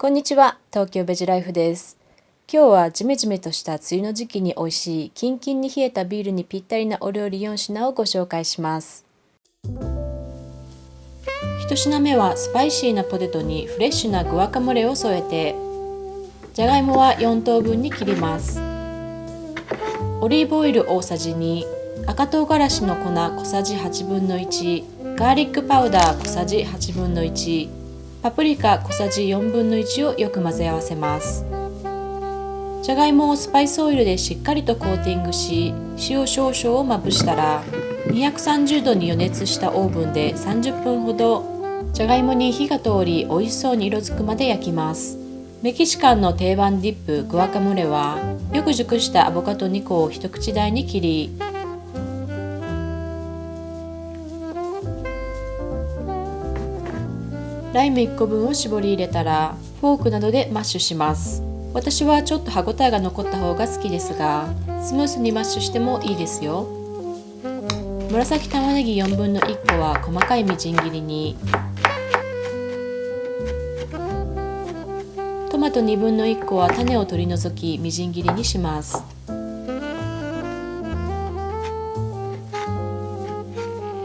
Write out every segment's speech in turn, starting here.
こんにちは、東京ベジライフです。今日はジメジメとした梅雨の時期に美味しいキンキンに冷えたビールにぴったりなお料理4品をご紹介します。1品目はスパイシーなポテトにフレッシュなグアカモレを添えて、じゃがいもは4等分に切ります。オリーブオイル大さじ2、赤唐辛子の粉小さじ8分の1、ガーリックパウダー小さじ8分の1、パプリカ小さじ4分の1をよく混ぜ合わせます。じゃがいもをスパイスオイルでしっかりとコーティングし、塩少々をまぶしたら、230度に予熱したオーブンで30分ほど、じゃがいもに火が通り美味しそうに色づくまで焼きます。メキシカンの定番ディップグアカモレは、よく熟したアボカド2個を一口大に切り、ライム1個分を絞り入れたらフォークなどでマッシュします。私はちょっと歯ごたえが残った方が好きですが、スムースにマッシュしてもいいですよ。紫玉ねぎ4分の1個は細かいみじん切りに、トマト2分の1個は種を取り除きみじん切りにします。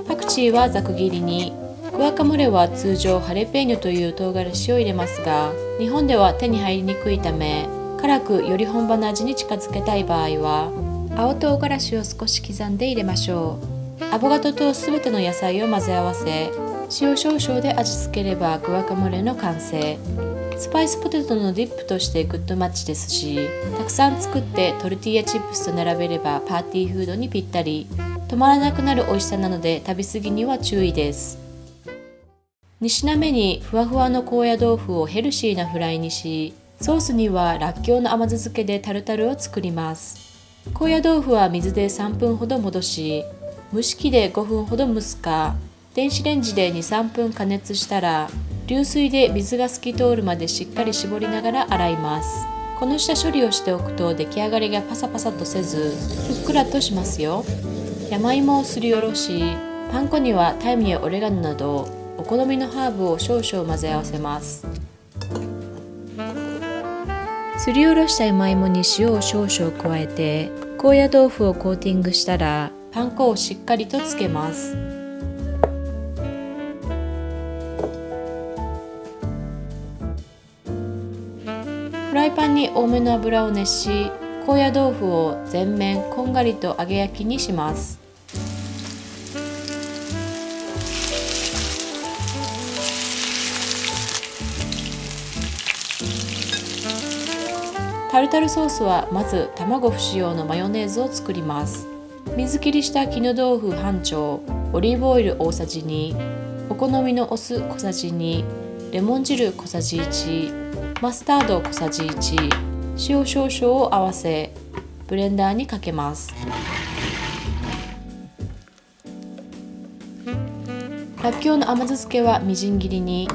パクチーはざく切りに、グアカモレは通常ハレペーニョという唐辛子を入れますが、日本では手に入りにくいため、辛くより本場の味に近づけたい場合は青唐辛子を少し刻んで入れましょう。アボカドとすべての野菜を混ぜ合わせ、塩少々で味付ければグアカモレの完成。スパイスポテトのディップとしてグッドマッチですし、たくさん作ってトルティーヤチップスと並べればパーティーフードにぴったり。止まらなくなる美味しさなので食べ過ぎには注意です。2品目にふわふわの高野豆腐をヘルシーなフライにし、ソースにはらっきょうの甘酢漬けでタルタルを作ります。高野豆腐は水で3分ほど戻し、蒸し器で5分ほど蒸すか、電子レンジで 2,3 分加熱したら、流水で水が透き通るまでしっかり絞りながら洗います。この下処理をしておくと出来上がりがパサパサとせず、ふっくらとしますよ。山芋をすりおろし、パン粉にはタイムやオレガノなどお好みのハーブを少々混ぜ合わせます。すりおろした山芋に塩を少々加えて、高野豆腐をコーティングしたらパン粉をしっかりとつけます。フライパンに多めの油を熱し、高野豆腐を全面こんがりと揚げ焼きにします。タルタルソースはまず卵不使用のマヨネーズを作ります。水切りした絹豆腐半丁、オリーブオイル大さじ2、お好みのお酢小さじ2、レモン汁小さじ1、マスタード小さじ1、塩少々を合わせ、ブレンダーにかけます。らっきょうの甘酢漬けはみじん切りに、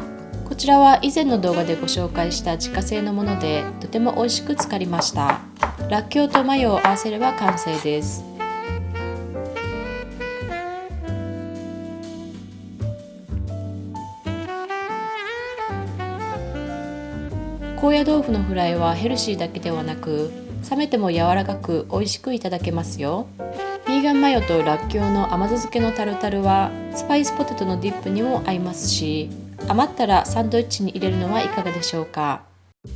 こちらは以前の動画でご紹介した自家製のものでとても美味しく漬かりました。らっきょうとマヨを合わせれば完成です。高野豆腐のフライはヘルシーだけではなく、冷めても柔らかく美味しくいただけますよ。ビーガンマヨとらっきょうの甘酢漬けのタルタルはスパイスポテトのディップにも合いますし、余ったらサンドイッチに入れるのはいかがでしょうか。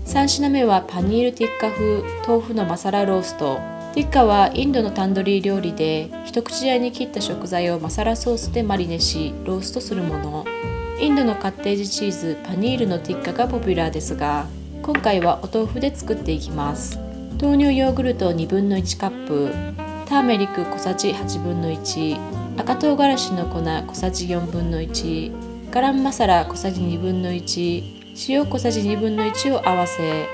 3品目はパニールティッカ風豆腐のマサラロースト。ティッカはインドのタンドリー料理で、一口大に切った食材をマサラソースでマリネしローストするもの。インドのカッテージチーズパニールのティッカがポピュラーですが、今回はお豆腐で作っていきます。豆乳ヨーグルト2分の1カップ、ターメリック小さじ8分の1、赤唐辛子の粉小さじ4分の1、ガラムマサラ小さじ2分の1、塩小さじ2分の1を合わせ、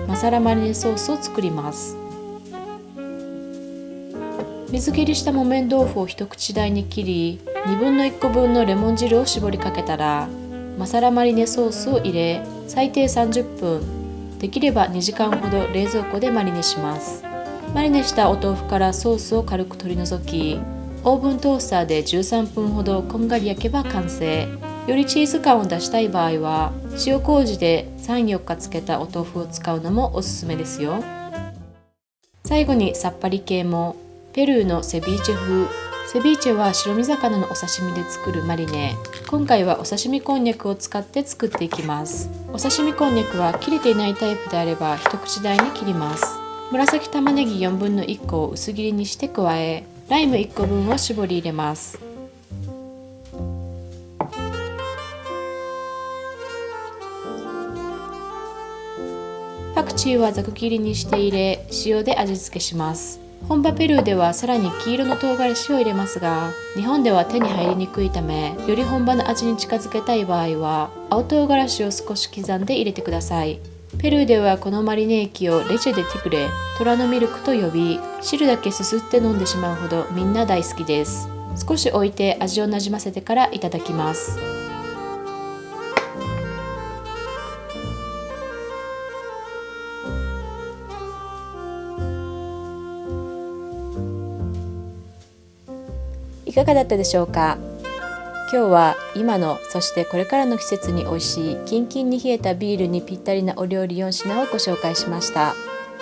マサラマリネソースを作ります。水切りした木綿豆腐を一口大に切り、2分の1個分のレモン汁を絞りかけたら、マサラマリネソースを入れ、最低30分、できれば2時間ほど冷蔵庫でマリネします。マリネしたお豆腐からソースを軽く取り除き、オーブントースターで13分ほどこんがり焼けば完成。よりチーズ感を出したい場合は塩麹で3、4日漬けたお豆腐を使うのもおすすめですよ。最後にさっぱり系もペルーのセビーチェ風。セビーチェは白身魚のお刺身で作るマリネ。今回はお刺身こんにゃくを使って作っていきます。お刺身こんにゃくは切れていないタイプであれば一口大に切ります。紫玉ねぎ4分の1個を薄切りにして加え、ライム1個分を絞り入れます。パクチーはざく切りにして入れ、塩で味付けします。本場ペルーではさらに黄色の唐辛子を入れますが、日本では手に入りにくいため、より本場の味に近づけたい場合は青唐辛子を少し刻んで入れてください。ペルーではこのマリネ液をレチェデティグレ、虎のミルクと呼び、汁だけすすって飲んでしまうほどみんな大好きです。少し置いて味をなじませてからいただきます。いかがだったでしょうか。今日は今の、そしてこれからの季節に美味しいキンキンに冷えたビールにぴったりなお料理4品をご紹介しました。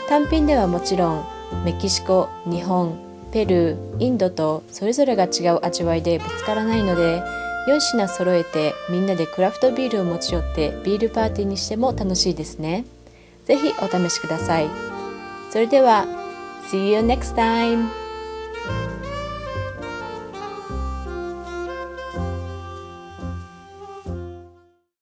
単品ではもちろんメキシコ、日本、ペルー、インドとそれぞれが違う味わいでぶつからないので、4品揃えてみんなでクラフトビールを持ち寄ってビールパーティーにしても楽しいですね。ぜひお試しください。それでは See you next time!